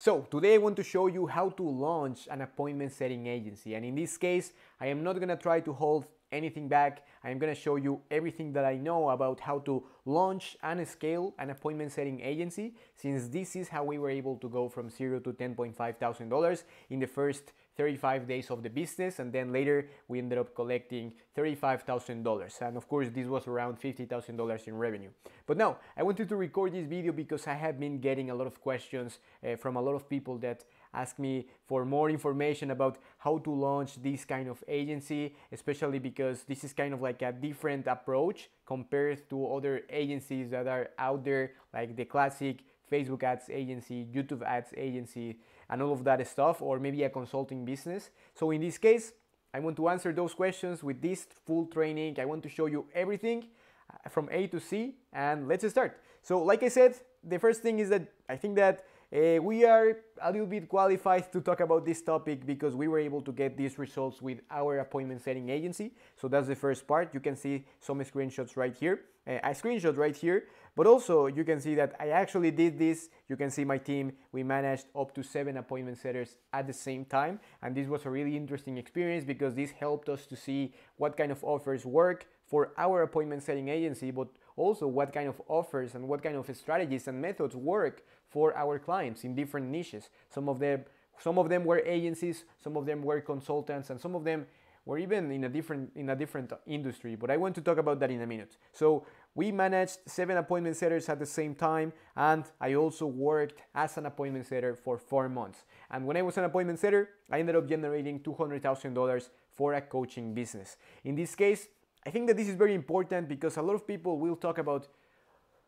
So today I want to show you how to launch an appointment setting agency, and in this case I am not gonna try to hold anything back. I am gonna show you everything that I know about how to launch and scale an appointment setting agency, since this is how we were able to go from zero to $10,500 in the first 35 days of the business, and then later we ended up collecting $35,000, and of course this was around $50,000 in revenue. But now I wanted to record this video because I have been getting a lot of questions from a lot of people that ask me for more information about how to launch this kind of agency, especially because this is kind of like a different approach compared to other agencies that are out there, like the classic Facebook ads agency, YouTube ads agency, and all of that stuff, or maybe a consulting business. So in this case, I want to answer those questions with this full training. I want to show you everything from A to C, and let's start. So like I said, the first thing is that I think that we are a little bit qualified to talk about this topic because we were able to get these results with our appointment setting agency. So that's the first part. You can see some screenshots right here, a screenshot right here, but also you can see that I actually did this. You can see my team, we managed up to 7 appointment setters at the same time, and this was a really interesting experience because this helped us to see what kind of offers work for our appointment setting agency, but also what kind of offers and what kind of strategies and methods work for our clients in different niches. Some of them were agencies, some of them were consultants, and some of them were even in a different industry, but I want to talk about that in a minute. So we managed 7 appointment setters at the same time, and I also worked as an appointment setter for 4 months. And when I was an appointment setter, I ended up generating $200,000 for a coaching business. In this case, I think that this is very important because a lot of people will talk about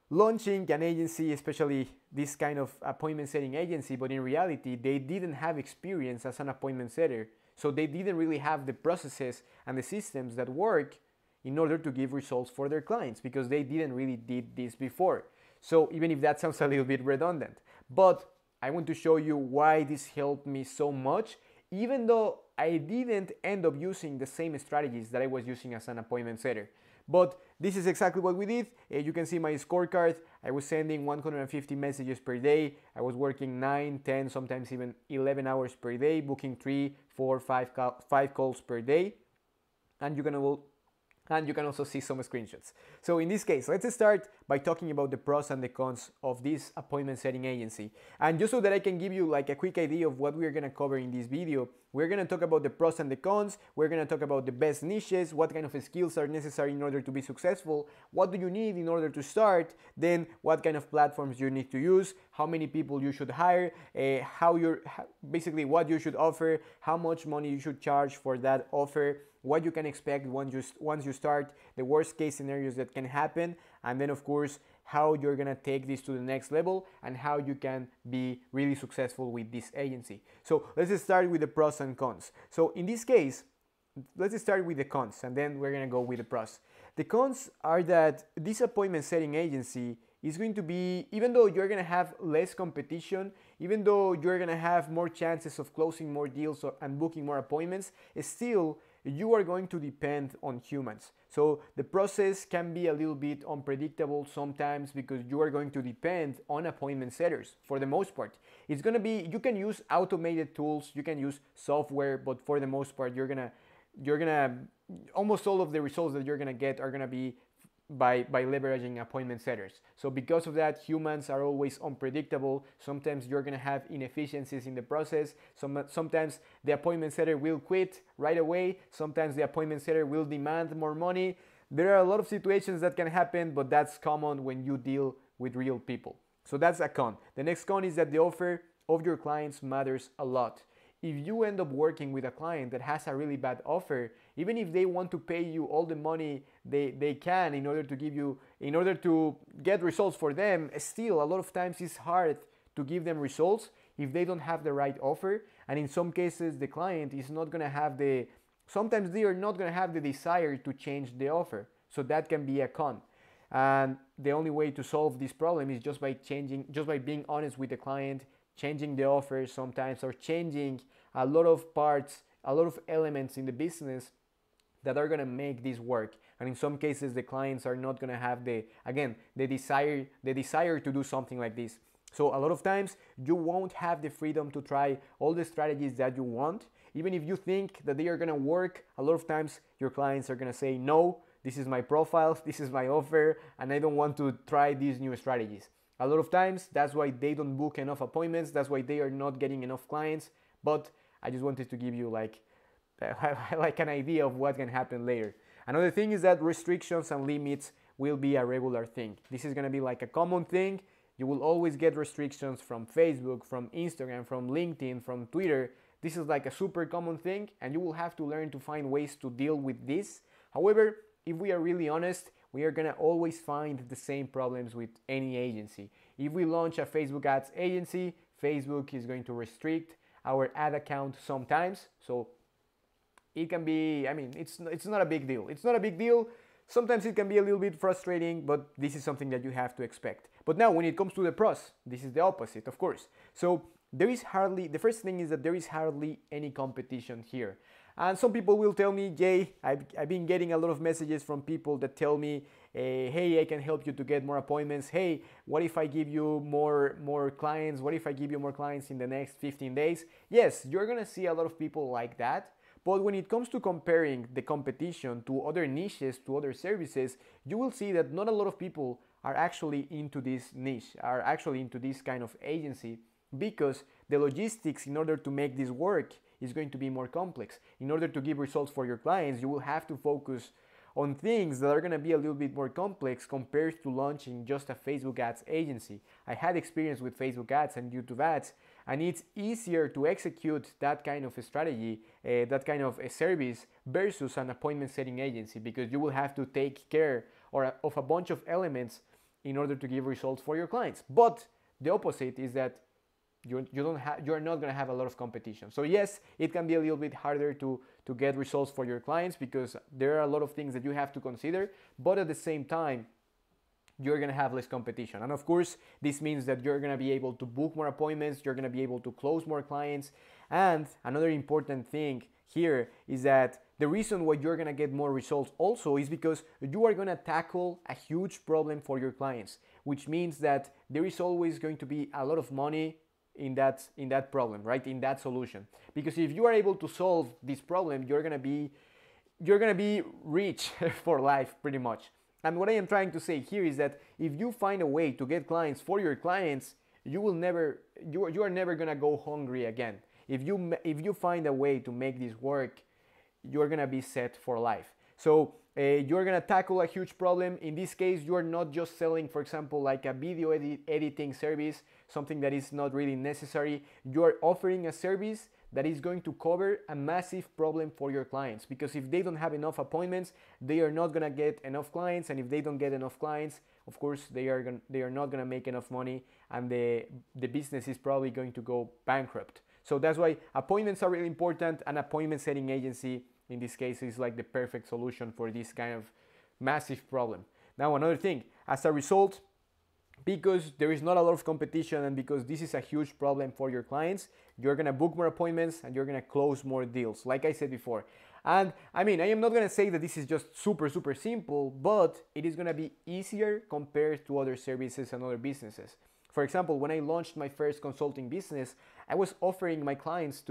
launching an agency, especially this kind of appointment setting agency, but in reality they didn't have experience as an appointment setter, so they didn't really have the processes and the systems that work in order to give results for their clients because they didn't really did this before. So even if that sounds a little bit redundant, but I want to show you why this helped me so much, even though I didn't end up using the same strategies that I was using as an appointment setter. But this is exactly what we did. You can see my scorecard. I was sending 150 messages per day. I was working 9, 10, sometimes even 11 hours per day, booking 3, 4, 5 calls per day. And you can also see some screenshots. So in this case, let's start by talking about the pros and the cons of this appointment setting agency. And just so that I can give you like a quick idea of what we're gonna cover in this video, we're gonna talk about the pros and the cons, we're gonna talk about the best niches, what kind of skills are necessary in order to be successful, what do you need in order to start, then what kind of platforms you need to use, how many people you should hire, basically what you should offer, how much money you should charge for that offer, what you can expect once you start, the worst case scenarios that can happen, and then of course how you're gonna take this to the next level and how you can be really successful with this agency. So let's start with the pros and cons. So in this case, let's start with the cons and then we're gonna go with the pros. The cons are that this appointment setting agency is going to be, even though you're gonna have less competition, even though you're gonna have more chances of closing more deals and booking more appointments, still you are going to depend on humans. So the process can be a little bit unpredictable sometimes because you are going to depend on appointment setters for the most part. It's gonna be, you can use automated tools, you can use software, but for the most part you're gonna almost all of the results that you're gonna get are gonna be by leveraging appointment setters. So because of that, humans are always unpredictable. Sometimes you're gonna have inefficiencies in the process. Sometimes the appointment setter will quit right away. Sometimes the appointment setter will demand more money. There are a lot of situations that can happen, but that's common when you deal with real people. So that's a con. The next con is that the offer of your clients matters a lot. If you end up working with a client that has a really bad offer, even if they want to pay you all the money they can in order to get results for them, still a lot of times it's hard to give them results if they don't have the right offer. And in some cases the client is not going to have sometimes they are not going to have the desire to change the offer. So that can be a con. And the only way to solve this problem is just by being honest with the client, changing the offer sometimes, or changing a lot of parts, a lot of elements in the business that are going to make this work. And in some cases the clients are not going to have the desire to do something like this. So a lot of times you won't have the freedom to try all the strategies that you want. Even if you think that they are gonna work, a lot of times your clients are gonna say, no, this is my profile, this is my offer, and I don't want to try these new strategies. A lot of times that's why they don't book enough appointments, that's why they are not getting enough clients. But I just wanted to give you like an idea of what can happen later. Another thing is that restrictions and limits will be a regular thing. This is gonna be like a common thing. You will always get restrictions from Facebook, from Instagram, from LinkedIn, from Twitter. This is like a super common thing, and you will have to learn to find ways to deal with this. However, if we are really honest, we are gonna always find the same problems with any agency. If we launch a Facebook ads agency, Facebook is going to restrict our ad account sometimes. So it can be, I mean, it's not a big deal. It's not a big deal. Sometimes it can be a little bit frustrating, but this is something that you have to expect. But now when it comes to the pros, this is the opposite, of course. So the first thing is that there is hardly any competition here. And some people will tell me, Jay, I've been getting a lot of messages from people that tell me, hey, I can help you to get more appointments. Hey, what if I give you more clients? What if I give you more clients in the next 15 days? Yes, you're gonna see a lot of people like that. But when it comes to comparing the competition to other niches, to other services, you will see that not a lot of people are actually into this niche, are actually into this kind of agency, because the logistics in order to make this work is going to be more complex. In order to give results for your clients, you will have to focus on things that are going to be a little bit more complex compared to launching just a Facebook ads agency. I had experience with Facebook ads and YouTube ads, and it's easier to execute that kind of a strategy, that kind of a service versus an appointment setting agency, because you will have to take care of a bunch of elements in order to give results for your clients. But the opposite is that you're not going to have a lot of competition. So yes, it can be a little bit harder to get results for your clients because there are a lot of things that you have to consider, but at the same time, you're going to have less competition. And of course, this means that you're going to be able to book more appointments, you're going to be able to close more clients. And another important thing here is that the reason why you're going to get more results also is because you are going to tackle a huge problem for your clients, which means that there is always going to be a lot of money in that problem, right? In that solution. Because if you are able to solve this problem, you're gonna be rich for life pretty much. And what I am trying to say here is that if you find a way to get clients for your clients, you are never gonna go hungry again. If you find a way to make this work, you're gonna be set for life. So you're gonna tackle a huge problem. In this case, you're not just selling, for example, like a video editing service, something that is not really necessary. You're offering a service that is going to cover a massive problem for your clients, because if they don't have enough appointments, they are not gonna get enough clients, and if they don't get enough clients, of course, they are not gonna make enough money, and the business is probably going to go bankrupt. So that's why appointments are really important. An appointment setting agency in this case is like the perfect solution for this kind of massive problem. Now another thing, as a result, because there is not a lot of competition and because this is a huge problem for your clients, you're gonna book more appointments and you're gonna close more deals, like I said before. And I mean, I am not gonna say that this is just super simple, but it is gonna be easier compared to other services and other businesses. For example, when I launched my first consulting business, I was offering my clients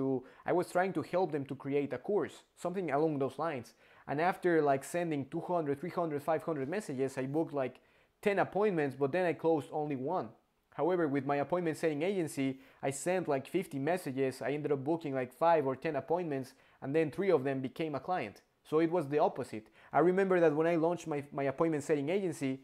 I was trying to help them to create a course, something along those lines. And after like sending 200, 300, 500 messages, I booked like 10 appointments, but then I closed only one. However, with my appointment setting agency, I sent like 50 messages, I ended up booking like 5 or 10 appointments, and then 3 of them became a client. So it was the opposite. I remember that when I launched my appointment setting agency,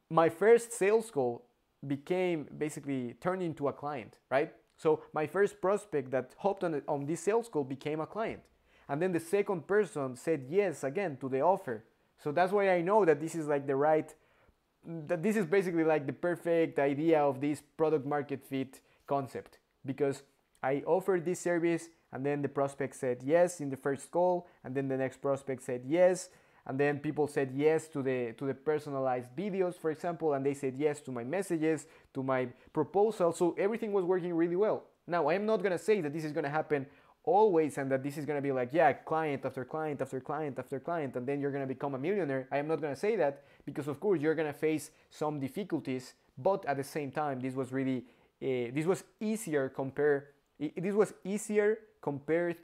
my first sales call basically turned into a client, right? So my first prospect that hopped on this sales call became a client. And then the second person said yes again to the offer. So that's why I know that this is like that this is basically like the perfect idea of this product market fit concept, because I offered this service and then the prospect said yes in the first call, and then the next prospect said yes, and then people said yes to the personalized videos, for example, and they said yes to my messages, to my proposal. So everything was working really well. Now, I am not gonna say that this is gonna happen always and that this is gonna be like, yeah, client after client after client after client, and then you're gonna become a millionaire. I am not gonna say that, because of course you're gonna face some difficulties, but at the same time, this was really this was easier compared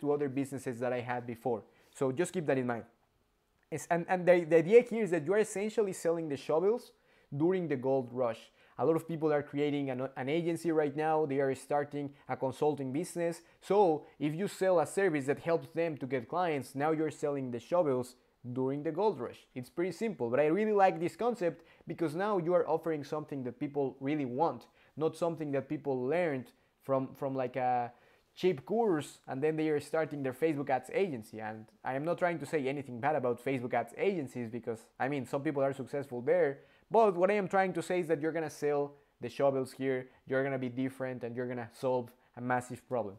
to other businesses that I had before. So just keep that in mind. And the idea here is that you are essentially selling the shovels during the gold rush. A lot of people are creating an agency right now. They are starting a consulting business. So if you sell a service that helps them to get clients, now you're selling the shovels during the gold rush. It's pretty simple, but I really like this concept because now you are offering something that people really want, not something that people learned from like a cheap course and then they are starting their Facebook ads agency. And I am not trying to say anything bad about Facebook ads agencies because I mean some people are successful there, but what I am trying to say is that you're gonna sell the shovels here, you're gonna be different, and you're gonna solve a massive problem.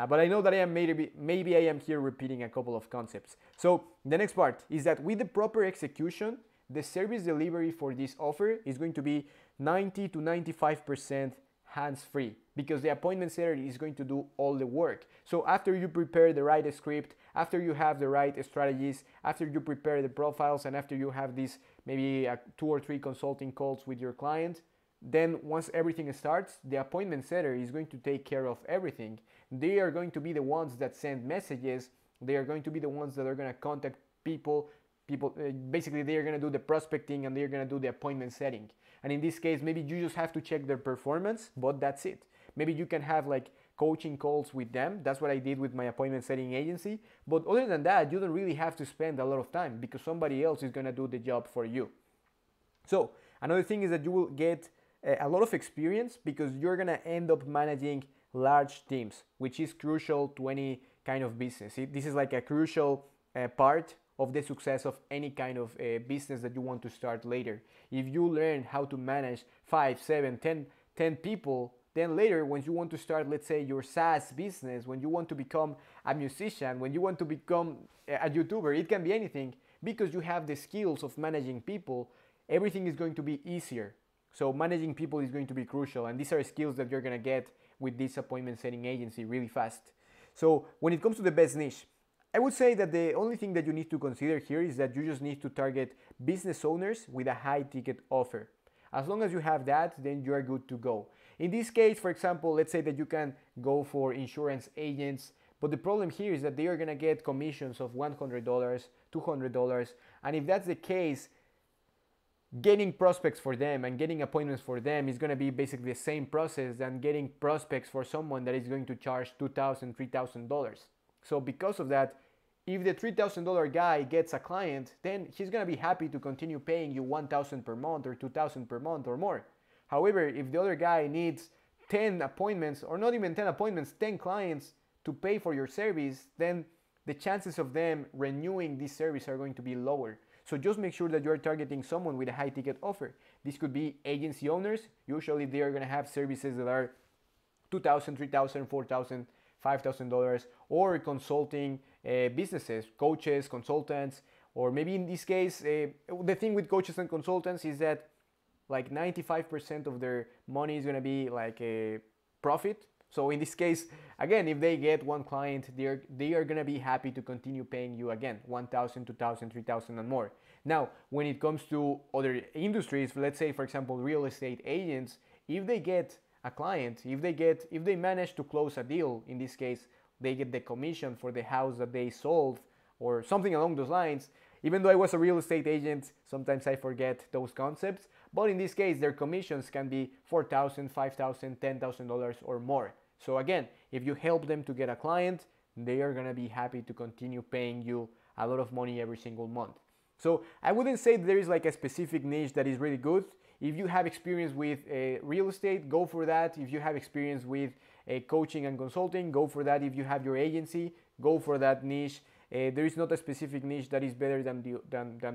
But I know that I am maybe I am here repeating a couple of concepts. So the next part is that with the proper execution, the service delivery for this offer is going to be 90 to 95% hands-free because the appointment setter is going to do all the work. So after you prepare the right script, after you have the right strategies, after you prepare the profiles, and after you have these maybe 2 or 3 consulting calls with your client, then once everything starts, the appointment setter is going to take care of everything. They are going to be the ones that send messages. They are going to be the ones that are going to contact people. Basically, they are going to do the prospecting and they are going to do the appointment setting. And in this case, maybe you just have to check their performance, but that's it. Maybe you can have like coaching calls with them. That's what I did with my appointment setting agency. But other than that, you don't really have to spend a lot of time because somebody else is going to do the job for you. So another thing is that you will get a lot of experience because you're going to end up managing large teams, which is crucial to any kind of business. This is like a crucial part of the success of any kind of business that you want to start later. If you learn how to manage 5, 7, 10 people, then later when you want to start, let's say, your SaaS business, when you want to become a musician, when you want to become a YouTuber, it can be anything, because you have the skills of managing people, everything is going to be easier. So managing people is going to be crucial, and these are skills that you're going to get with this appointment setting agency really fast. So when it comes to the best niche, I would say that the only thing that you need to consider here is that you just need to target business owners with a high ticket offer. As long as you have that, then you are good to go. In this case, for example, let's say that you can go for insurance agents, but the problem here is that they are going to get commissions of $100, $200, and if that's the case, getting prospects for them and getting appointments for them is going to be basically the same process than getting prospects for someone that is going to charge $2,000, $3,000. So because of that, if the $3,000 guy gets a client, then he's going to be happy to continue paying you $1,000 per month or $2,000 per month or more. However, if the other guy needs 10 appointments, or not even 10 appointments, 10 clients to pay for your service, then the chances of them renewing this service are going to be lower. So just make sure that you're targeting someone with a high ticket offer. This could be agency owners. Usually they are going to have services that are $2,000, $3,000, $4,000, $5,000, or consulting businesses, coaches, consultants, or maybe in this case, the thing with coaches and consultants is that like 95% of their money is going to be like a profit. So in this case, again, if they get one client, they are going to be happy to continue paying you again, $1,000, $2,000, $3,000 and more. Now, when it comes to other industries, let's say, for example, real estate agents, if they get a client, if they manage to close a deal, in this case, they get the commission for the house that they sold or something along those lines. Even though I was a real estate agent, sometimes I forget those concepts. But in this case, their commissions can be $4,000, $5,000, $10,000 or more. So again, if you help them to get a client, they are going to be happy to continue paying you a lot of money every single month. So I wouldn't say there is like a specific niche that is really good. If you have experience with real estate, go for that. If you have experience with coaching and consulting, go for that. If you have your agency, go for that niche. There is not a specific niche that is better than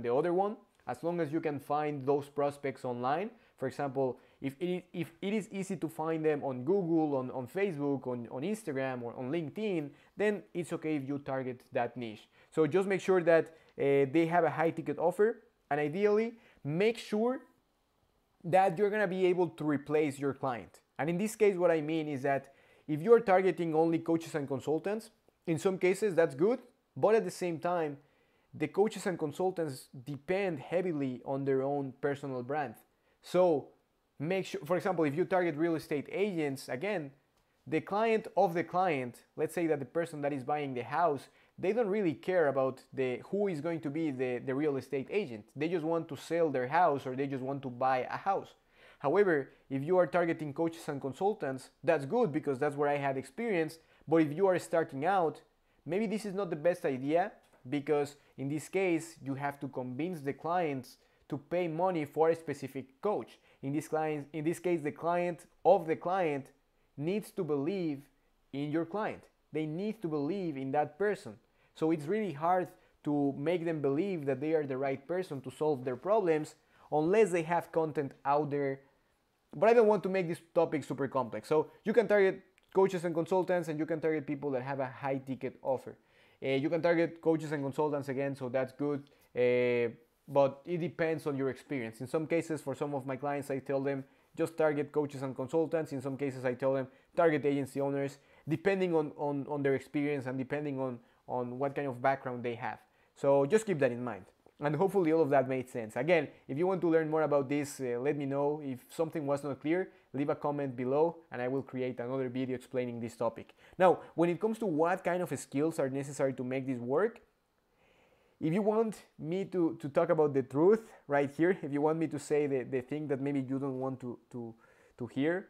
the other one. As long as you can find those prospects online. For example, if it is easy to find them on Google, on Facebook, on Instagram, or on LinkedIn, then it's okay if you target that niche. So just make sure that they have a high ticket offer, and ideally make sure that you're gonna be able to replace your client. And in this case, what I mean is that if you're targeting only coaches and consultants, in some cases that's good, but at the same time, the coaches and consultants depend heavily on their own personal brand. So make sure, for example, if you target real estate agents, again, the client of the client, let's say that the person that is buying the house, they don't really care about who is going to be the real estate agent. They just want to sell their house or they just want to buy a house. However, if you are targeting coaches and consultants, that's good because that's where I had experience. But if you are starting out, maybe this is not the best idea because in this case, you have to convince the clients to pay money for a specific coach. In this case, the client of the client needs to believe in your client. They need to believe in that person. So it's really hard to make them believe that they are the right person to solve their problems unless they have content out there. But I don't want to make this topic super complex. So you can target coaches and consultants, and you can target people that have a high ticket offer. You can target coaches and consultants again, so that's good. But it depends on your experience. In some cases, for some of my clients, I tell them just target coaches and consultants. In some cases, I tell them target agency owners, depending on their experience and depending on what kind of background they have. So just keep that in mind. And hopefully all of that made sense. Again, if you want to learn more about this, let me know. If something was not clear, leave a comment below and I will create another video explaining this topic. Now, when it comes to what kind of skills are necessary to make this work, if you want me to talk about the truth right here, if you want me to say the thing that maybe you don't want to hear,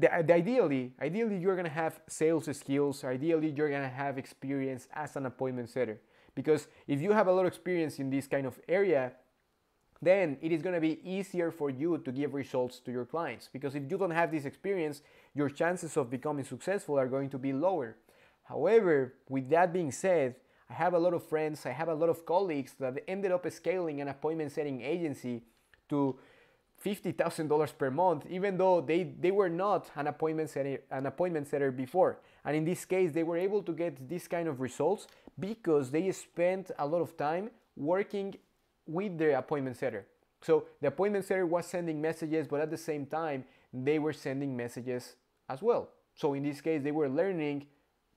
ideally you're going to have sales skills. Ideally, you're going to have experience as an appointment setter. Because if you have a lot of experience in this kind of area, then it is going to be easier for you to give results to your clients. Because if you don't have this experience, your chances of becoming successful are going to be lower. However, with that being said, I have a lot of friends, I have a lot of colleagues that ended up scaling an appointment setting agency to $50,000 per month, even though they were not an appointment setter before. And in this case, they were able to get this kind of results because they spent a lot of time working with their appointment setter. So the appointment setter was sending messages, but at the same time, they were sending messages as well. So in this case, they were learning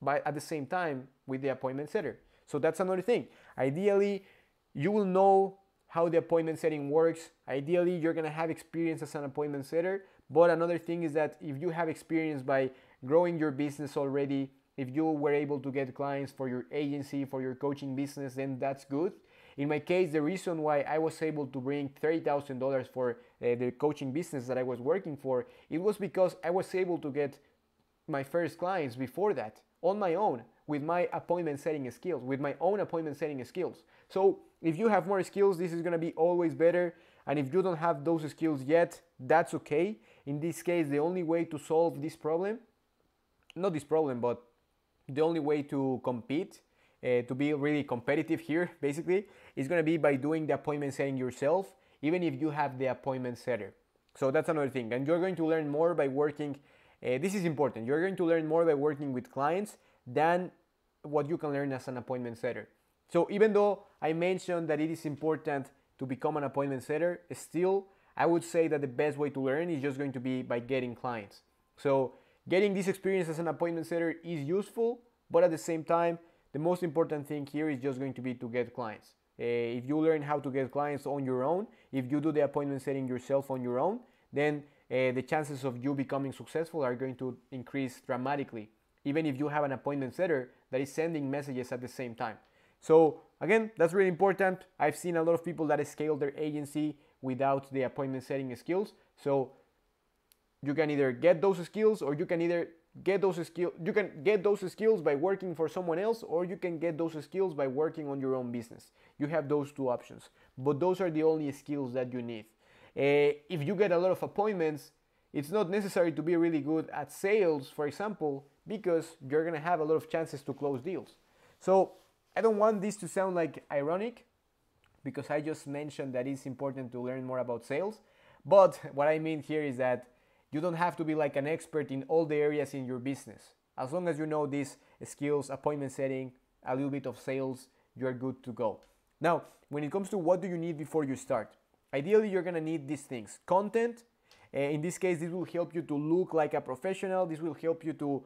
at the same time with the appointment setter. So that's another thing. Ideally, you will know how the appointment setting works. Ideally, you're gonna have experience as an appointment setter. But another thing is that if you have experience by growing your business already, if you were able to get clients for your agency, for your coaching business, then that's good. In my case, the reason why I was able to bring $30,000 for the coaching business that I was working for, it was because I was able to get my first clients before that on my own with my appointment setting skills, with my own appointment setting skills. So if you have more skills, this is gonna be always better. And if you don't have those skills yet, that's okay. In this case, the only way to solve this problem, not this problem, but the only way to compete, to be really competitive here, basically, is gonna be by doing the appointment setting yourself, even if you have the appointment setter. So that's another thing. And you're going to learn more by working, this is important, you're going to learn more by working with clients than what you can learn as an appointment setter. So even though I mentioned that it is important to become an appointment setter, still I would say that the best way to learn is just going to be by getting clients. So getting this experience as an appointment setter is useful, but at the same time, the most important thing here is just going to be to get clients. If you learn how to get clients on your own, if you do the appointment setting yourself on your own, then the chances of you becoming successful are going to increase dramatically, even if you have an appointment setter that is sending messages at the same time. So again, that's really important. I've seen a lot of people that scale their agency without the appointment setting skills. So you can either get those skills, or you can get those skills by working for someone else, or you can get those skills by working on your own business. You have those two options, but those are the only skills that you need. If you get a lot of appointments, it's not necessary to be really good at sales, for example, because you're gonna have a lot of chances to close deals. So I don't want this to sound like ironic, because I just mentioned that it's important to learn more about sales. But what I mean here is that you don't have to be like an expert in all the areas in your business. As long as you know these skills, appointment setting, a little bit of sales, you're good to go. Now, when it comes to what do you need before you start, ideally you're gonna need these things. Content. In this case, this will help you to look like a professional. This will help you to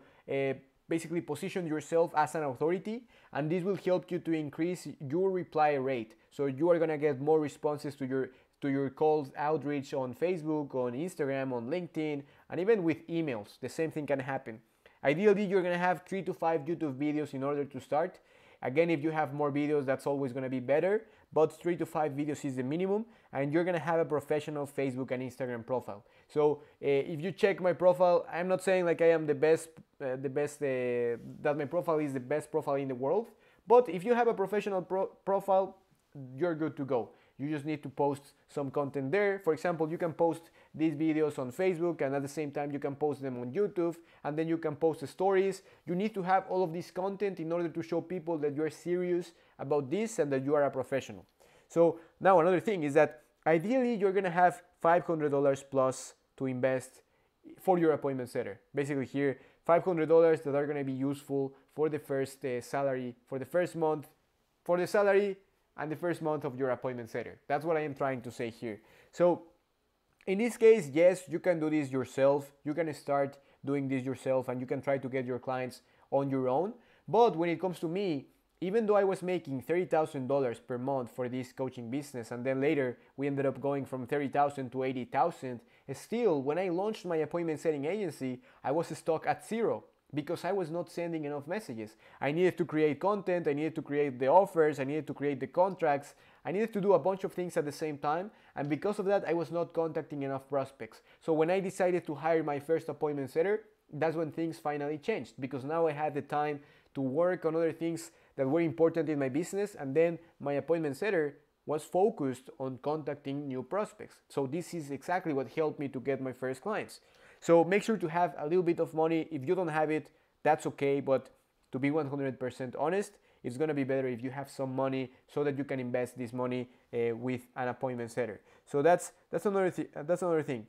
basically position yourself as an authority, and this will help you to increase your reply rate. So you are gonna get more responses to to your cold outreach on Facebook, on Instagram, on LinkedIn, and even with emails. The same thing can happen. Ideally, you're gonna have 3 to 5 YouTube videos in order to start. Again, if you have more videos, that's always gonna be better, but 3 to 5 videos is the minimum, and you're gonna have a professional Facebook and Instagram profile. So if you check my profile, I'm not saying like I am the best, that my profile is the best profile in the world, but if you have a professional profile, you're good to go. You just need to post some content there. For example, you can post these videos on Facebook, and at the same time you can post them on YouTube, and then you can post stories. You need to have all of this content in order to show people that you're serious about this and that you are a professional. So now another thing is that ideally you're gonna have $500 plus to invest for your appointment setter. Basically here, $500 that are gonna be useful for the first salary, for the first month, for the salary and the first month of your appointment setter. That's what I am trying to say here. So in this case, yes, you can do this yourself. You can start doing this yourself and you can try to get your clients on your own. But when it comes to me, even though I was making $30,000 per month for this coaching business, and then later we ended up going from $30,000 to $80,000, still when I launched my appointment setting agency, I was stuck at zero, because I was not sending enough messages. I needed to create content, I needed to create the offers, I needed to create the contracts, I needed to do a bunch of things at the same time, and because of that I was not contacting enough prospects. So when I decided to hire my first appointment setter, that's when things finally changed, because now I had the time to work on other things that were important in my business, and then my appointment setter was focused on contacting new prospects. So this is exactly what helped me to get my first clients. So make sure to have a little bit of money. If you don't have it, that's okay, but to be 100% honest, it's gonna be better if you have some money so that you can invest this money with an appointment setter. So that's another thing.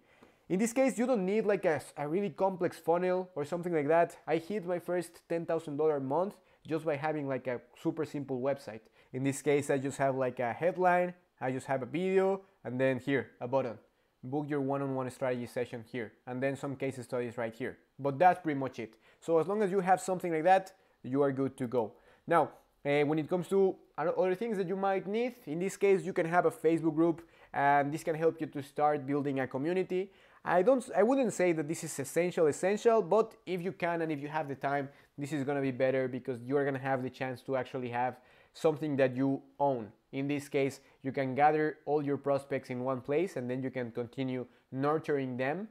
In this case, you don't need like a really complex funnel or something like that. I hit my first $10,000 month just by having like a super simple website. In this case, I just have like a headline, I just have a video, and then here, a button. Book your one-on-one strategy session here, and then some case studies right here. But that's pretty much it. So as long as you have something like that, you are good to go. Now, when it comes to other things that you might need, in this case, you can have a Facebook group, and this can help you to start building a community. I wouldn't say that this is essential, but if you can and if you have the time, this is gonna be better because you're gonna have the chance to actually have something that you own. In this case, you can gather all your prospects in one place, and then you can continue nurturing them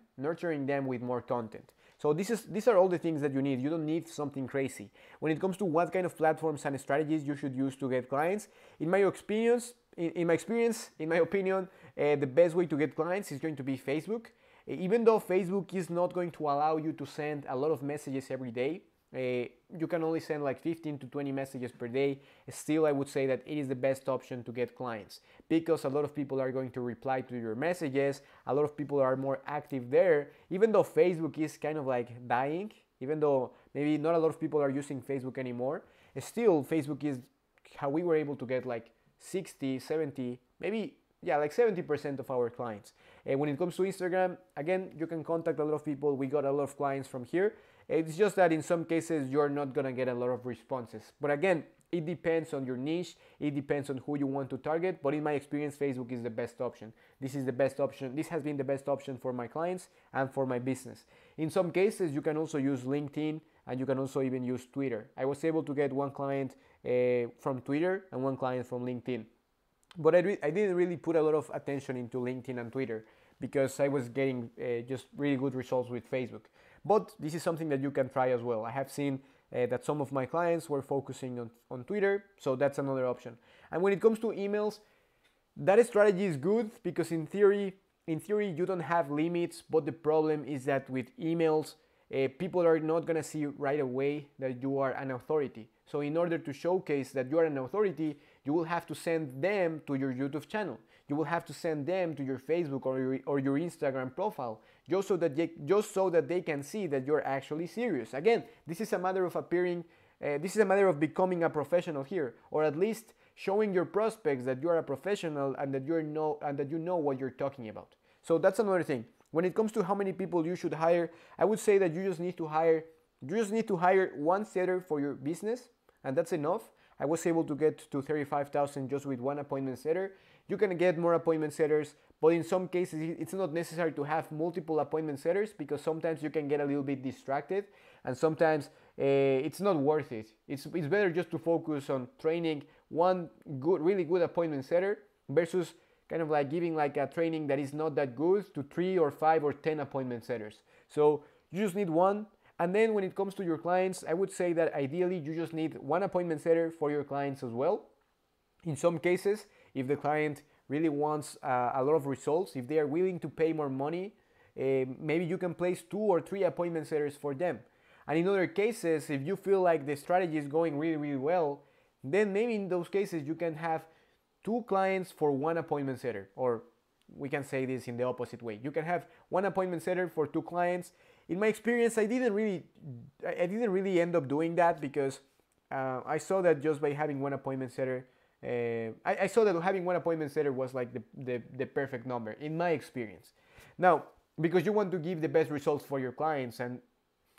with more content. So these are all the things that you need. You don't need something crazy. When it comes to what kind of platforms and strategies you should use to get clients, in my opinion, the best way to get clients is going to be Facebook. Even though Facebook is not going to allow you to send a lot of messages every day, you can only send like 15 to 20 messages per day. Still, I would say that it is the best option to get clients because a lot of people are going to reply to your messages. A lot of people are more active there. Even though Facebook is kind of like dying, even though maybe not a lot of people are using Facebook anymore, still Facebook is how we were able to get like 60, 70, maybe like 70% of our clients. And when it comes to Instagram, again, you can contact a lot of people. We got a lot of clients from here. It's just that in some cases, you're not gonna get a lot of responses. But again, it depends on your niche. It depends on who you want to target. But in my experience, Facebook is the best option. This is the best option. This has been the best option for my clients and for my business. In some cases, you can also use LinkedIn, and you can also even use Twitter. I was able to get one client from Twitter and one client from LinkedIn. But I didn't really put a lot of attention into LinkedIn and Twitter because I was getting just really good results with Facebook. But this is something that you can try as well. I have seen that some of my clients were focusing on Twitter, so that's another option. And when it comes to emails, that strategy is good because in theory you don't have limits, but the problem is that with emails, people are not gonna see right away that you are an authority. So in order to showcase that you are an authority, you will have to send them to your YouTube channel. You will have to send them to your Facebook or your Instagram profile, just so that they can see that you're actually serious. Again, this is a matter of this is a matter of becoming a professional here, or at least showing your prospects that you are a professional and that you know what you're talking about. So that's another thing. When it comes to how many people you should hire, I would say that you just need to hire one setter for your business, and that's enough. I was able to get to 35,000 just with one appointment setter. You can get more appointment setters, but in some cases it's not necessary to have multiple appointment setters, because sometimes you can get a little bit distracted, and sometimes it's not worth it. It's better just to focus on training one really good appointment setter versus kind of like giving like a training that is not that good to 3 or 5 or 10 appointment setters. So you just need one. And then when it comes to your clients, I would say that ideally you just need one appointment setter for your clients as well. In some cases, if the client really wants a lot of results, if they are willing to pay more money, maybe you can place 2 or 3 appointment setters for them. And in other cases, if you feel like the strategy is going really, really well, then maybe in those cases you can have 2 clients for 1 appointment setter, or we can say this in the opposite way. You can have 1 appointment setter for 2 clients. In my experience, I didn't really end up doing that, because I saw that just by having 1 appointment setter, I saw that having 1 appointment setter was like the perfect number in my experience. Now, because you want to give the best results for your clients, and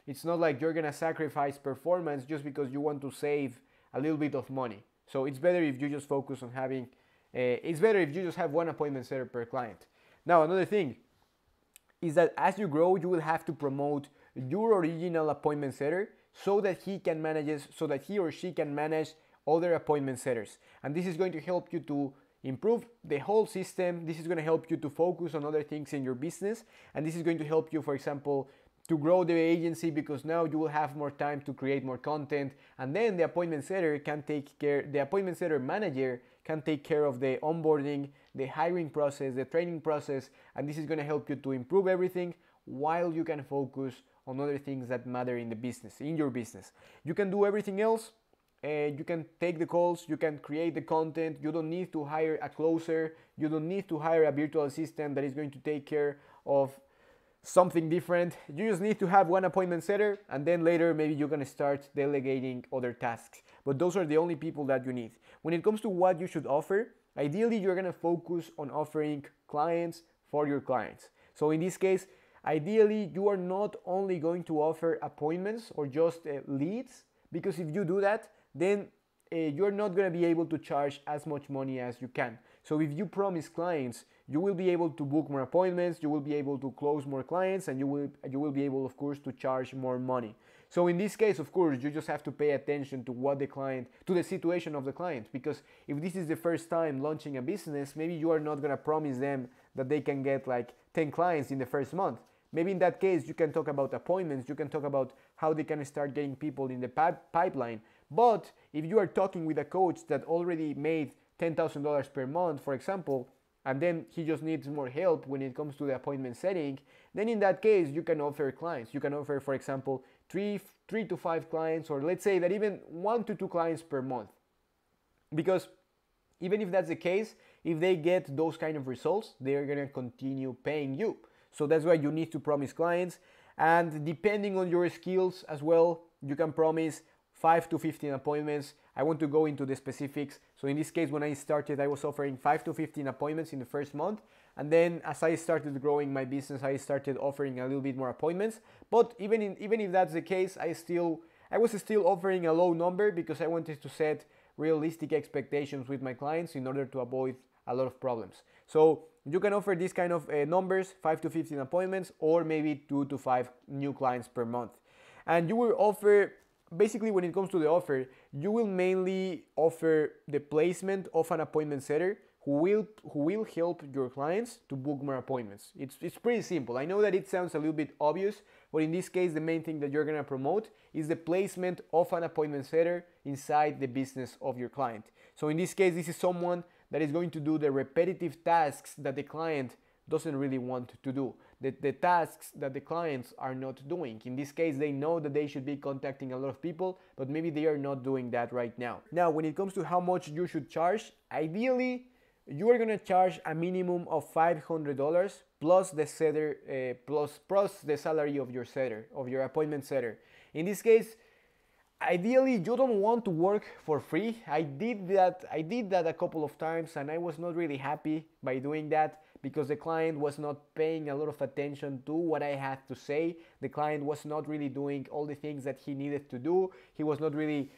it's not like you're gonna sacrifice performance just because you want to save a little bit of money. So it's better if you just focus on having, it's better if you just have 1 appointment setter per client. Now, another thing is that as you grow, you will have to promote your original appointment setter so that he or she can manage other appointment setters. And this is going to help you to improve the whole system. This is going to help you to focus on other things in your business. And this is going to help you, for example, to grow the agency, because now you will have more time to create more content, and then the appointment setter manager can take care of the onboarding, the hiring process, the training process, and this is going to help you to improve everything while you can focus on other things that matter in your business. You can do everything else. You can take the calls, you can create the content, you don't need to hire a closer, you don't need to hire a virtual assistant that is going to take care of something different. You just need to have 1 appointment setter, and then later maybe you're gonna start delegating other tasks. But those are the only people that you need. When it comes to what you should offer, ideally you're gonna focus on offering clients for your clients. So in this case, ideally you are not only going to offer appointments or just leads, because if you do that, then you're not going to be able to charge as much money as you can. So if you promise clients, you will be able to book more appointments, you will be able to close more clients, and you will be able, of course, to charge more money. So in this case, of course, you just have to pay attention to the situation of the client, because if this is the first time launching a business, maybe you are not going to promise them that they can get like 10 clients in the first month. Maybe in that case, you can talk about appointments, you can talk about how they can start getting people in the pipeline. But if you are talking with a coach that already made $10,000 per month, for example, and then he just needs more help when it comes to the appointment setting, then in that case, you can offer clients. You can offer, for example, 3 to 5 clients, or let's say that even 1 to 2 clients per month. Because even if that's the case, if they get those kind of results, they're gonna continue paying you. So that's why you need to promise clients. And depending on your skills as well, you can promise 5 to 15 appointments. I want to go into the specifics. So in this case, when I started, I was offering 5 to 15 appointments in the first month. And then as I started growing my business, I started offering a little bit more appointments. But even if that's the case, I was still offering a low number, because I wanted to set realistic expectations with my clients in order to avoid a lot of problems. So you can offer these kind of numbers, 5 to 15 appointments, or maybe 2 to 5 new clients per month. And you will offer, basically when it comes to the offer, you will mainly offer the placement of an appointment setter who will help your clients to book more appointments. It's pretty simple. I know that it sounds a little bit obvious, but in this case, the main thing that you're gonna promote is the placement of an appointment setter inside the business of your client. So in this case, this is someone that is going to do the repetitive tasks that the client doesn't really want to do, the tasks that the clients are not doing. In this case, they know that they should be contacting a lot of people, but maybe they are not doing that right now. Now, when it comes to how much you should charge, ideally, you are gonna charge a minimum of $500 plus the setter, plus the salary of your setter, of your appointment setter. In this case, ideally, you don't want to work for free. I did that a couple of times, and I was not really happy by doing that, because the client was not paying a lot of attention to what I had to say. The client was not really doing all the things that he needed to do. He was not really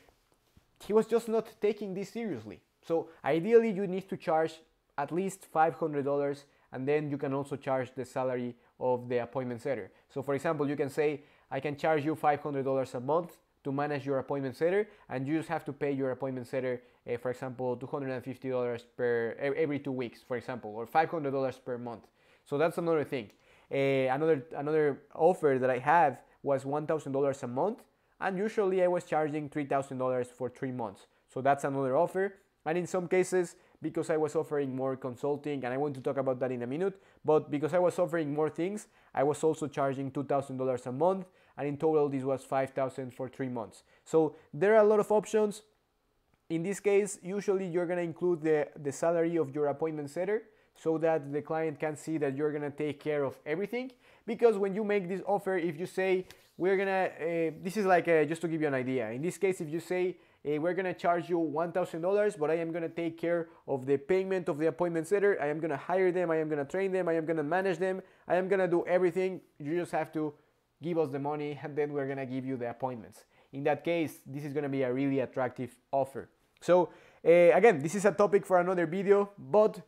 he was just not taking this seriously. So ideally you need to charge at least $500, and then you can also charge the salary of the appointment setter. So for example, you can say, I can charge you $500 a month to manage your appointment setter, and you just have to pay your appointment setter, for example, $250 per every 2 weeks, for example, or $500 per month. So that's another thing. Another offer that I had was $1,000 a month, and usually I was charging $3,000 for 3 months. So that's another offer. And in some cases, because I was offering more consulting, and I want to talk about that in a minute, but because I was offering more things, I was also charging $2,000 a month, and in total this was $5,000 for 3 months. So there are a lot of options. In this case, usually you're going to include the salary of your appointment setter, so that the client can see that you're gonna take care of everything. Because when you make this offer, if you say, we're gonna, this is like, just to give you an idea. In this case, if you say, we're gonna charge you $1,000, but I am gonna take care of the payment of the appointment setter, I am gonna hire them, I am gonna train them, I am gonna manage them, I am gonna do everything, you just have to give us the money, and then we're gonna give you the appointments. In that case, this is gonna be a really attractive offer. So again, this is a topic for another video, but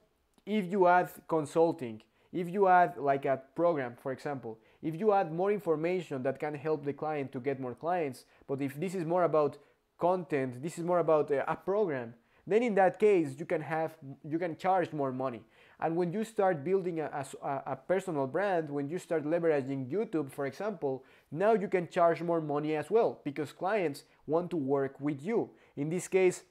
if you add consulting, if you add like a program, for example, if you add more information that can help the client to get more clients, but if this is more about content, this is more about a program, then in that case you can charge more money. And when you start building a personal brand, when you start leveraging YouTube, for example, now you can charge more money as well, because clients want to work with you. In this case,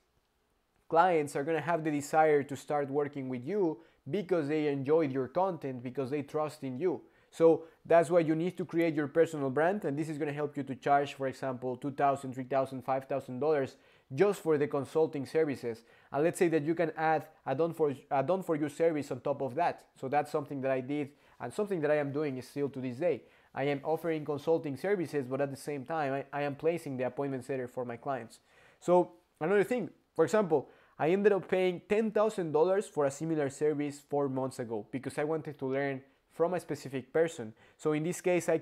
clients are going to have the desire to start working with you because they enjoyed your content, because they trust in you. So that's why you need to create your personal brand, and this is going to help you to charge, for example, $2,000, $3,000, $5,000 just for the consulting services. And let's say that you can add a done for you service on top of that. So that's something that I did, and something that I am doing still to this day. I am offering consulting services, but at the same time, I am placing the appointment setter for my clients. So another thing, for example, I ended up paying $10,000 for a similar service 4 months ago because I wanted to learn from a specific person. So in this case, I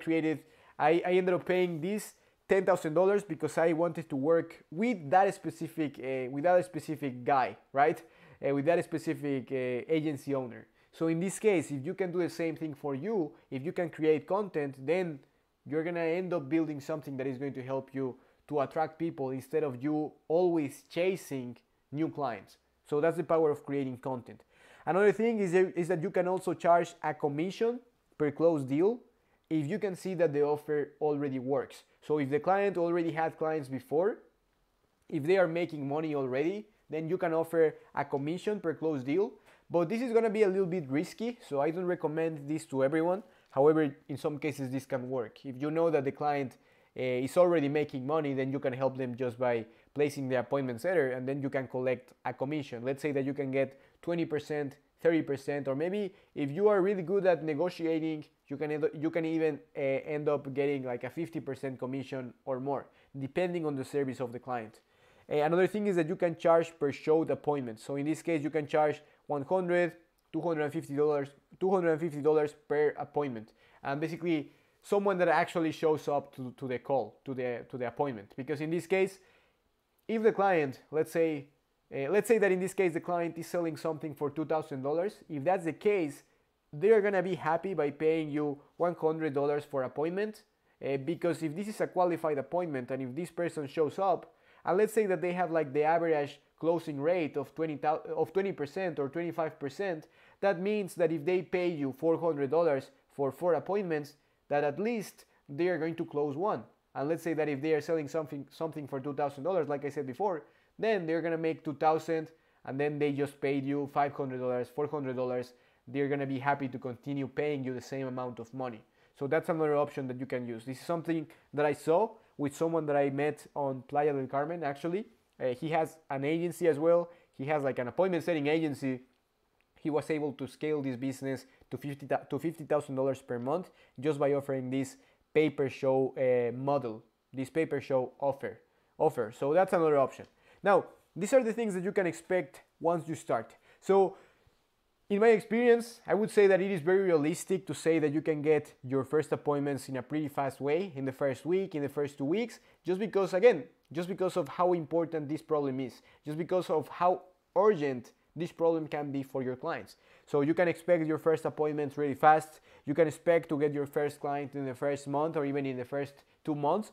ended up paying this $10,000 because I wanted to work with that specific guy, right? With that specific agency owner. So in this case, if you can do the same thing for you, if you can create content, then you're gonna end up building something that is going to help you to attract people instead of you always chasing new clients. So that's the power of creating content. Another thing is that you can also charge a commission per closed deal if you can see that the offer already works. So if the client already had clients before, if they are making money already, then you can offer a commission per closed deal. But this is going to be a little bit risky, so I don't recommend this to everyone. However, in some cases this can work. If you know that the client is already making money, then you can help them just by placing the appointment setter, and then you can collect a commission. Let's say that you can get 20%, 30%, or maybe if you are really good at negotiating, you can even end up getting like a 50% commission or more, depending on the service of the client. Another thing is that you can charge per showed appointment. So in this case, you can charge $100, $250 per appointment, and basically someone that actually shows up to the call, to the appointment. Because in this case, if the client, let's say that in this case the client is selling something for $2,000, if that's the case, they're gonna be happy by paying you $100 for appointment, because if this is a qualified appointment and if this person shows up, and let's say that they have like the average closing rate of 20% or 25%, that means that if they pay you $400 for 4 appointments, that at least they are going to close one. And let's say that if they are selling something for $2,000, like I said before, then they're gonna make $2,000, and then they just paid you $500, $400. They're gonna be happy to continue paying you the same amount of money. So that's another option that you can use. This is something that I saw with someone that I met on Playa del Carmen, actually. He has an agency as well. He has like an appointment setting agency. He was able to scale this business to $50,000 per month just by offering this pay-per-show model, this pay-per-show offer. So that's another option. Now, these are the things that you can expect once you start. So in my experience, I would say that it is very realistic to say that you can get your first appointments in a pretty fast way, in the first week, in the first 2 weeks, just because, again, just because of how important this problem is, just because of how urgent this problem can be for your clients. So you can expect your first appointments really fast. You can expect to get your first client in the first month or even in the first 2 months.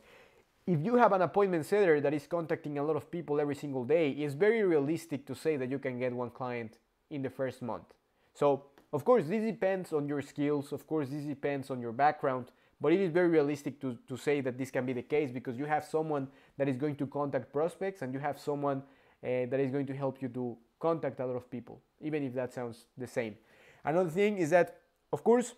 If you have an appointment setter that is contacting a lot of people every single day, it's very realistic to say that you can get one client in the first month. So of course this depends on your skills, of course this depends on your background, but it is very realistic to say that this can be the case because you have someone that is going to contact prospects and you have someone that is going to help you to contact a lot of people, even if that sounds the same. Another thing is that, of course,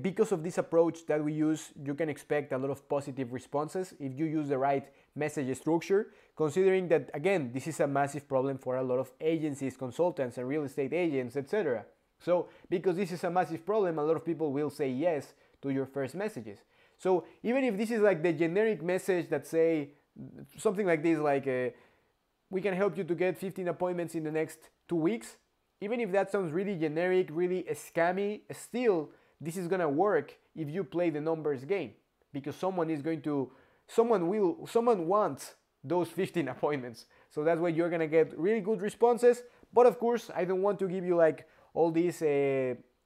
because of this approach that we use, you can expect a lot of positive responses if you use the right message structure, considering that, again, this is a massive problem for a lot of agencies, consultants, and real estate agents, etc. So, because this is a massive problem, a lot of people will say yes to your first messages. So, even if this is like the generic message that say something like this, like we can help you to get 15 appointments in the next 2 weeks, even if that sounds really generic, really scammy, still this is gonna work if you play the numbers game, because someone wants those 15 appointments. So that's why you're gonna get really good responses. But of course, I don't want to give you like all these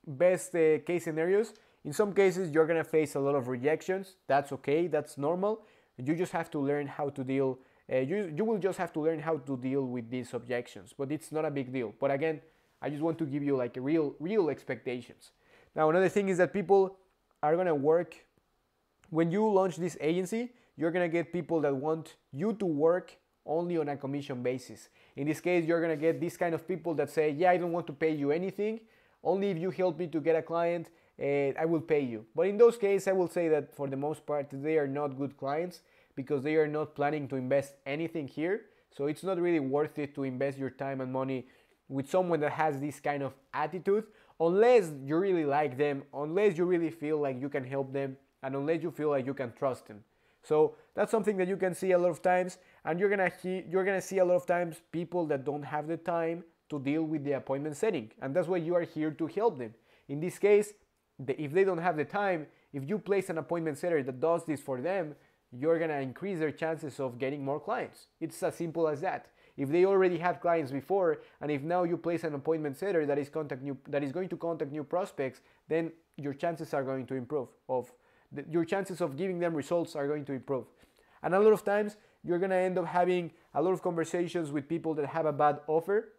best case scenarios. In some cases, you're gonna face a lot of rejections. That's okay, that's normal. You just have to learn how to deal. You will just have to learn how to deal with these objections, but it's not a big deal. But again, I just want to give you like a real expectations. Now, another thing is that people are gonna work, when you launch this agency, you're gonna get people that want you to work only on a commission basis. In this case, you're gonna get this kind of people that say, yeah, I don't want to pay you anything, only if you help me to get a client, I will pay you. But in those cases, I will say that for the most part, they are not good clients because they are not planning to invest anything here. So it's not really worth it to invest your time and money with someone that has this kind of attitude, unless you really like them, unless you really feel like you can help them, and unless you feel like you can trust them. So that's something that you can see a lot of times, and you're gonna see a lot of times people that don't have the time to deal with the appointment setting, and that's why you are here to help them. In this case, if they don't have the time, if you place an appointment setter that does this for them, you're gonna increase their chances of getting more clients. It's as simple as that. If they already had clients before, and if now you place an appointment setter that is going to contact new prospects, then your chances are going to improve. Your chances of giving them results are going to improve. And a lot of times, you're gonna end up having a lot of conversations with people that have a bad offer.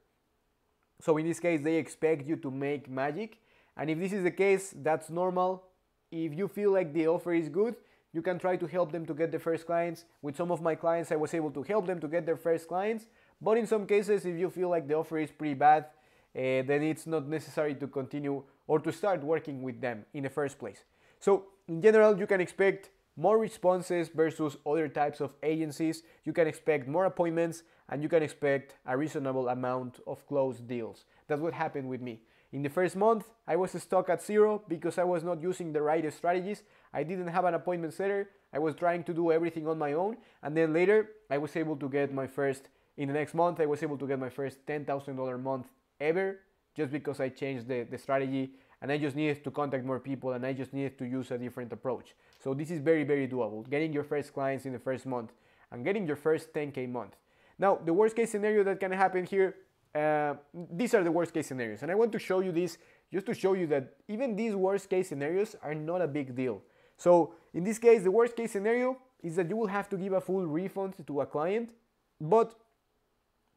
So in this case, they expect you to make magic. And if this is the case, that's normal. If you feel like the offer is good, you can try to help them to get the first clients. With some of my clients, I was able to help them to get their first clients. But in some cases, if you feel like the offer is pretty bad, then it's not necessary to continue or to start working with them in the first place. So in general, you can expect more responses versus other types of agencies. You can expect more appointments, and you can expect a reasonable amount of closed deals. That's what happened with me. In the first month, I was stuck at 0 because I was not using the right strategies. I didn't have an appointment setter. I was trying to do everything on my own. And then later, I was able to get my first, in the next month, I was able to get my first $10,000 month ever, just because I changed the strategy, and I just needed to contact more people, and I just needed to use a different approach. So this is very, very doable. Getting your first clients in the first month and getting your first 10K month. Now, the worst case scenario that can happen here, these are the worst case scenarios. And I want to show you this just to show you that even these worst case scenarios are not a big deal. So in this case, the worst case scenario is that you will have to give a full refund to a client. But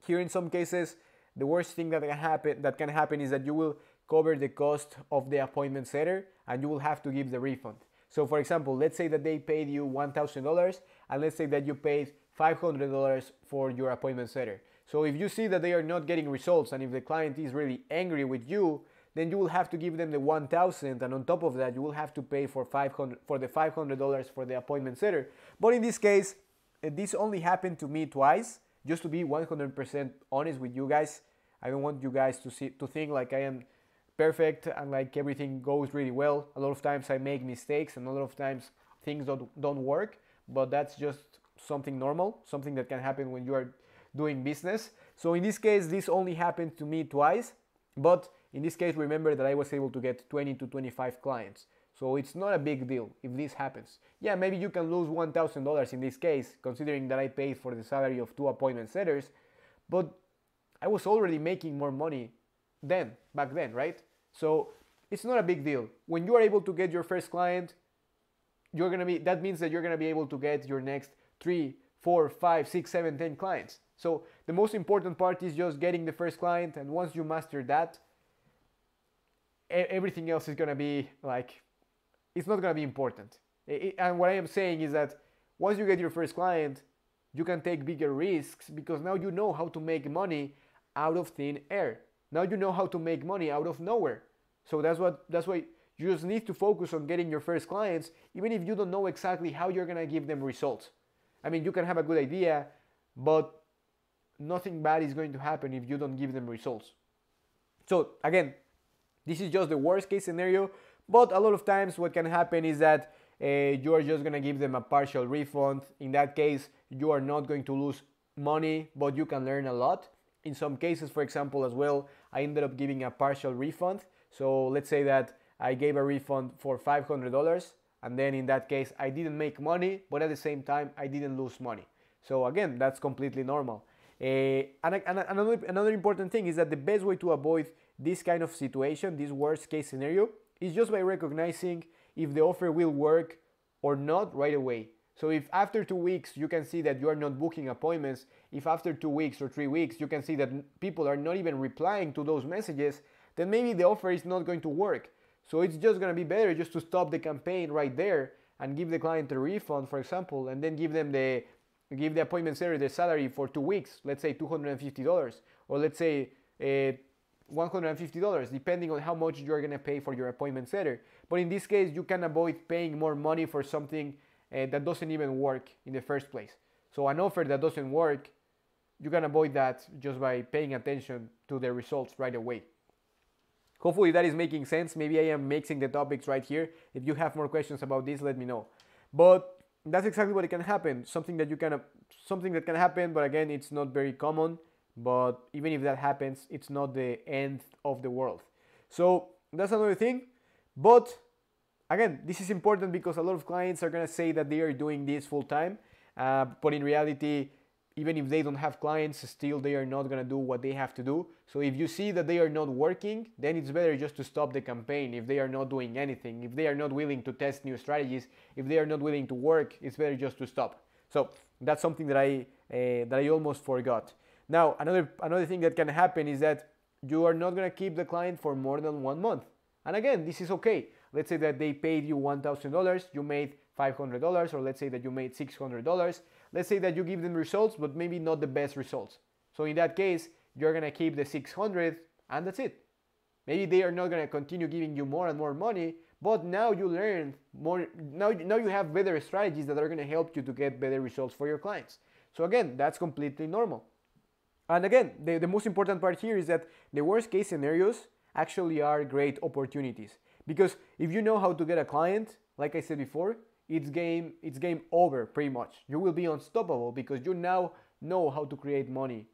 here in some cases, the worst thing that can happen is that you will cover the cost of the appointment setter and you will have to give the refund. So for example, let's say that they paid you $1,000 and let's say that you paid $500 for your appointment setter. So if you see that they are not getting results and if the client is really angry with you, then you will have to give them the $1,000, and on top of that you will have to pay for the $500 for the appointment setter. But in this case, this only happened to me twice. Just to be 100% honest with you guys, I don't want you guys to think like I am perfect and like everything goes really well. A lot of times I make mistakes and a lot of times things don't work, but that's just something normal, something that can happen when you are doing business. So in this case, this only happened to me twice, but in this case, remember that I was able to get 20 to 25 clients. So it's not a big deal if this happens. Yeah, maybe you can lose $1,000 in this case, considering that I paid for the salary of 2 appointment setters, but I was already making more money back then, right? So it's not a big deal. When you are able to get your first client, that means that you're gonna be able to get your next 3, 4, 5, 6, 7, 10 clients. So the most important part is just getting the first client, and once you master that, everything else is gonna be like, it's not gonna be important. And what I am saying is that once you get your first client, you can take bigger risks because now you know how to make money out of thin air. Now you know how to make money out of nowhere. So that's why you just need to focus on getting your first clients, even if you don't know exactly how you're gonna give them results. I mean, you can have a good idea, but nothing bad is going to happen if you don't give them results. So again, this is just the worst case scenario, but a lot of times what can happen is that you are just gonna give them a partial refund. In that case, you are not going to lose money, but you can learn a lot. In some cases, for example, as well, I ended up giving a partial refund. So let's say that I gave a refund for $500, and then in that case, I didn't make money, but at the same time, I didn't lose money. So again, that's completely normal. And another important thing is that the best way to avoid this kind of situation, this worst case scenario, is just by recognizing if the offer will work or not right away. So if after 2 weeks you can see that you are not booking appointments, if after 2 weeks or 3 weeks you can see that people are not even replying to those messages, then maybe the offer is not going to work. So it's just going to be better just to stop the campaign right there and give the client a refund, for example, and then give the appointment setter the salary for 2 weeks, let's say $250, or let's say $150, depending on how much you're going to pay for your appointment setter. But in this case, you can avoid paying more money for something that doesn't even work in the first place. So an offer that doesn't work, you can avoid that just by paying attention to the results right away. Hopefully that is making sense. Maybe I am mixing the topics right here. If you have more questions about this, let me know. But that's exactly what can happen. Something that can happen, but again, it's not very common. But even if that happens, it's not the end of the world. So that's another thing. But again, this is important because a lot of clients are gonna say that they are doing this full time, but in reality, even if they don't have clients, still they are not gonna do what they have to do. So if you see that they are not working, then it's better just to stop the campaign. If they are not doing anything, if they are not willing to test new strategies, if they are not willing to work, it's better just to stop. So that's something that I almost forgot. Now another thing that can happen is that you are not gonna keep the client for more than 1 month. And again, this is okay. Let's say that they paid you $1,000, you made $500, or let's say that you made $600. Let's say that you give them results, but maybe not the best results. So in that case, you're gonna keep the 600 and that's it. Maybe they are not gonna continue giving you more and more money, but now you learn more. Now you have better strategies that are gonna help you to get better results for your clients. So again, that's completely normal. And again, the most important part here is that the worst case scenarios actually are great opportunities. Because if you know how to get a client, like I said before, it's game over pretty much. You will be unstoppable because you now know how to create money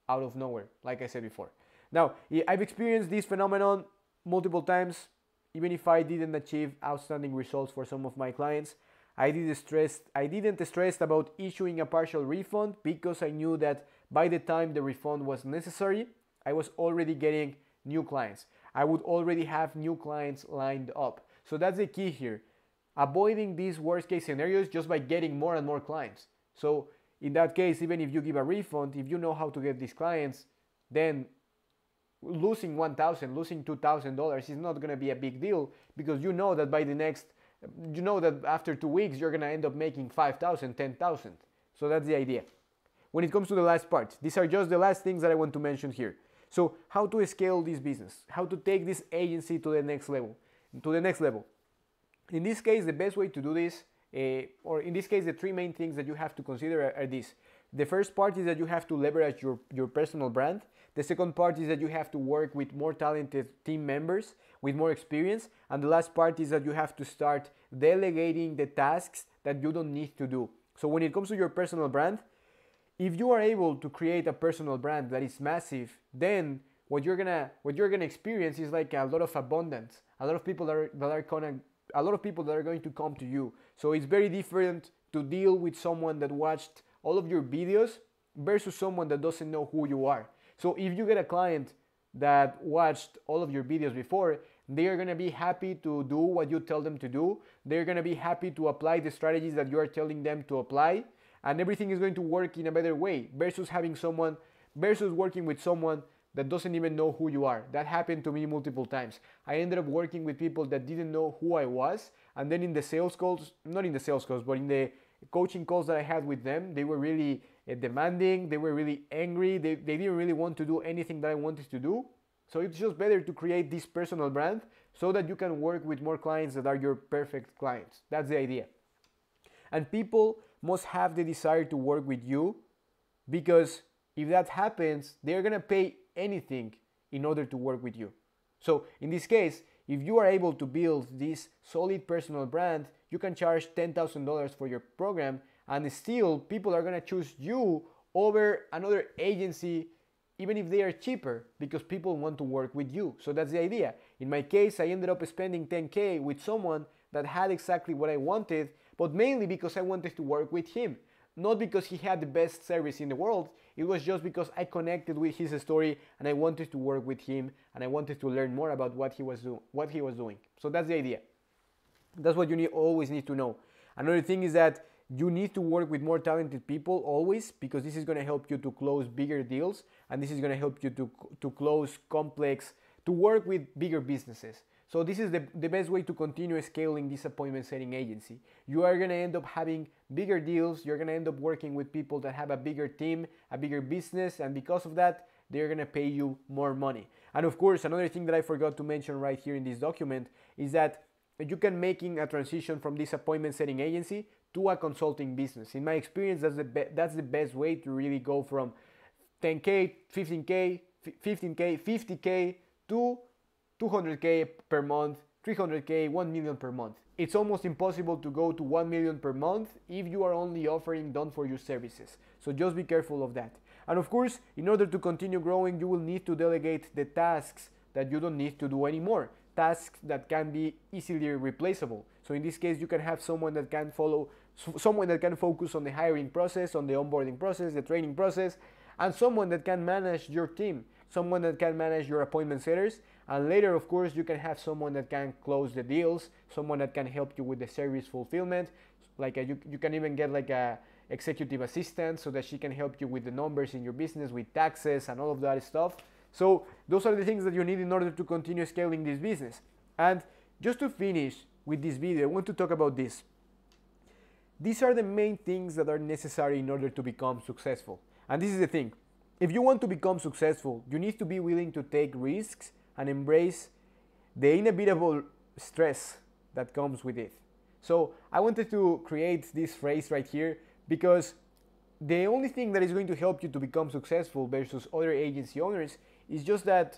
out of nowhere, like I said before. Now, I've experienced this phenomenon multiple times. Even if I didn't achieve outstanding results for some of my clients, I didn't stress about issuing a partial refund because I knew that by the time the refund was necessary, I was already getting new clients. I would already have new clients lined up. So that's the key here. Avoiding these worst case scenarios just by getting more and more clients. So in that case, even if you give a refund, if you know how to get these clients, then losing $1,000, losing $2,000 is not going to be a big deal because you know that after 2 weeks you're going to end up making 5,000, 10,000. So that's the idea. When it comes to the last part, these are just the last things that I want to mention here. So how to scale this business, how to take this agency to the next level, In this case, the best way to do this, or in this case, the 3 main things that you have to consider are these. The first part is that you have to leverage your personal brand. The second part is that you have to work with more talented team members with more experience. And the last part is that you have to start delegating the tasks that you don't need to do. So when it comes to your personal brand, if you are able to create a personal brand that is massive, then what you're gonna experience is like a lot of abundance. A lot of people that are a lot of people that are going to come to you. So it's very different to deal with someone that watched all of your videos versus someone that doesn't know who you are. So if you get a client that watched all of your videos before, they are going to be happy to do what you tell them to do. They're going to be happy to apply the strategies that you are telling them to apply, and everything is going to work in a better way versus working with someone that doesn't even know who you are. That happened to me multiple times. I ended up working with people that didn't know who I was, and then in the sales calls, not in the sales calls, but in the coaching calls that I had with them, they were really demanding, they were really angry, they didn't really want to do anything that I wanted to do. So it's just better to create this personal brand so that you can work with more clients that are your perfect clients. That's the idea. And people must have the desire to work with you, because if that happens, they're gonna pay anything in order to work with you. So in this case, if you are able to build this solid personal brand, you can charge $10,000 for your program, and still people are gonna choose you over another agency, even if they are cheaper, because people want to work with you. So that's the idea. In my case, I ended up spending $10K with someone that had exactly what I wanted, but mainly because I wanted to work with him. Not because he had the best service in the world, it was just because I connected with his story and I wanted to work with him and I wanted to learn more about what he was doing. So that's the idea. That's what you always need to know. Another thing is that you need to work with more talented people always, because this is going to help you to close bigger deals, and this is going to help you to close complex, to work with bigger businesses. So this is the best way to continue scaling this appointment setting agency. You are going to end up having bigger deals, you're going to end up working with people that have a bigger team, a bigger business, and because of that, they're going to pay you more money. And of course, another thing that I forgot to mention right here in this document is that you can making a transition from this appointment setting agency to a consulting business. In my experience, that's the best way to really go from 10K, 15K, 50K to 200K per month, 300K, 1 million per month. It's almost impossible to go to 1 million per month if you are only offering done-for-you services. So just be careful of that. And of course, in order to continue growing, you will need to delegate the tasks that you don't need to do anymore. Tasks that can be easily replaceable. So in this case, you can have someone that can focus on the hiring process, on the onboarding process, the training process, and someone that can manage your team, someone that can manage your appointment setters. And later, of course, you can have someone that can close the deals, someone that can help you with the service fulfillment. You can even get like a executive assistant so that she can help you with the numbers in your business, with taxes and all of that stuff. So those are the things that you need in order to continue scaling this business. And just to finish with this video, I want to talk about this. These are the main things that are necessary in order to become successful. And this is the thing. If you want to become successful, you need to be willing to take risks and embrace the inevitable stress that comes with it. So I wanted to create this phrase right here because the only thing that is going to help you to become successful versus other agency owners is just the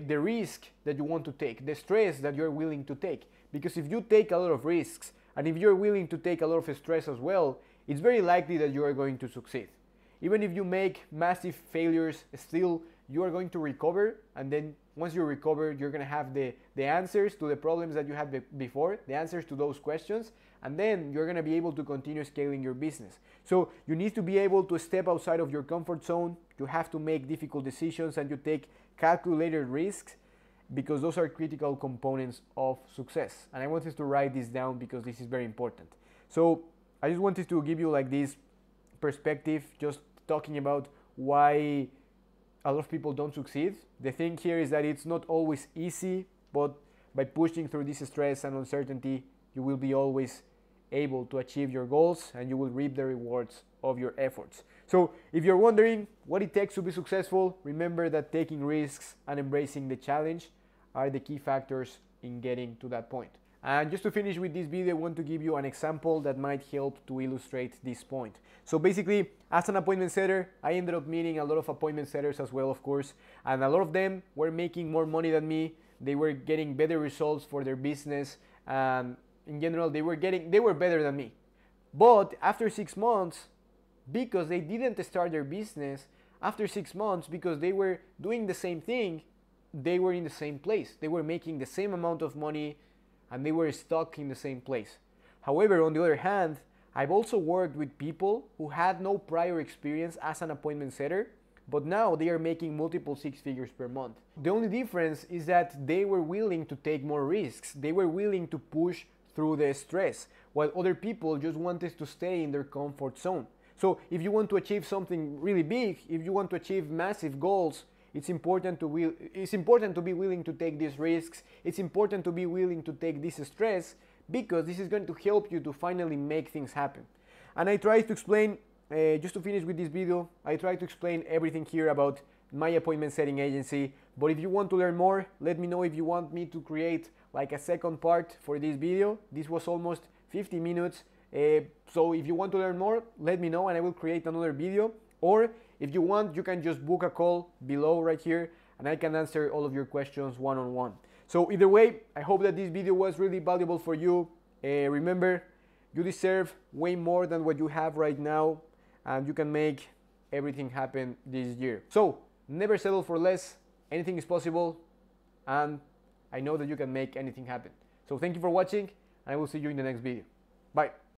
risk that you want to take, the stress that you're willing to take. Because if you take a lot of risks and if you're willing to take a lot of stress as well, it's very likely that you are going to succeed. Even if you make massive failures, still you are going to recover, and then once you recover, you're going to have the answers to the problems that you had before, the answers to those questions, and then you're going to be able to continue scaling your business. So you need to be able to step outside of your comfort zone. You have to make difficult decisions and you take calculated risks, because those are critical components of success. And I wanted to write this down because this is very important. So I just wanted to give you like this perspective, just talking about why a lot of people don't succeed. The thing here is that it's not always easy, but by pushing through this stress and uncertainty, you will be always able to achieve your goals and you will reap the rewards of your efforts. So if you're wondering what it takes to be successful, remember that taking risks and embracing the challenge are the key factors in getting to that point. And just to finish with this video, I want to give you an example that might help to illustrate this point. So basically, as an appointment setter, I ended up meeting a lot of appointment setters as well, of course, and a lot of them were making more money than me. They were getting better results for their business, and in general, they were better than me. But after 6 months, because they didn't start their business, after 6 months, because they were doing the same thing, they were in the same place. They were making the same amount of money, and they were stuck in the same place. However, on the other hand, I've also worked with people who had no prior experience as an appointment setter, but now they are making multiple six figures per month. The only difference is that they were willing to take more risks. They were willing to push through the stress, while other people just wanted to stay in their comfort zone. So if you want to achieve something really big, if you want to achieve massive goals, it's important to be willing to take these risks. It's important to be willing to take this stress, because this is going to help you to finally make things happen. And I try to explain, just to finish with this video, I try to explain everything here about my appointment setting agency. But if you want to learn more, let me know if you want me to create like a second part for this video. This was almost 50 minutes. So if you want to learn more, let me know and I will create another video. Or if you want, you can just book a call below right here and I can answer all of your questions one-on-one. So either way, I hope that this video was really valuable for you. Remember, you deserve way more than what you have right now, and you can make everything happen this year. So never settle for less. Anything is possible, and I know that you can make anything happen. So thank you for watching, and I will see you in the next video. Bye.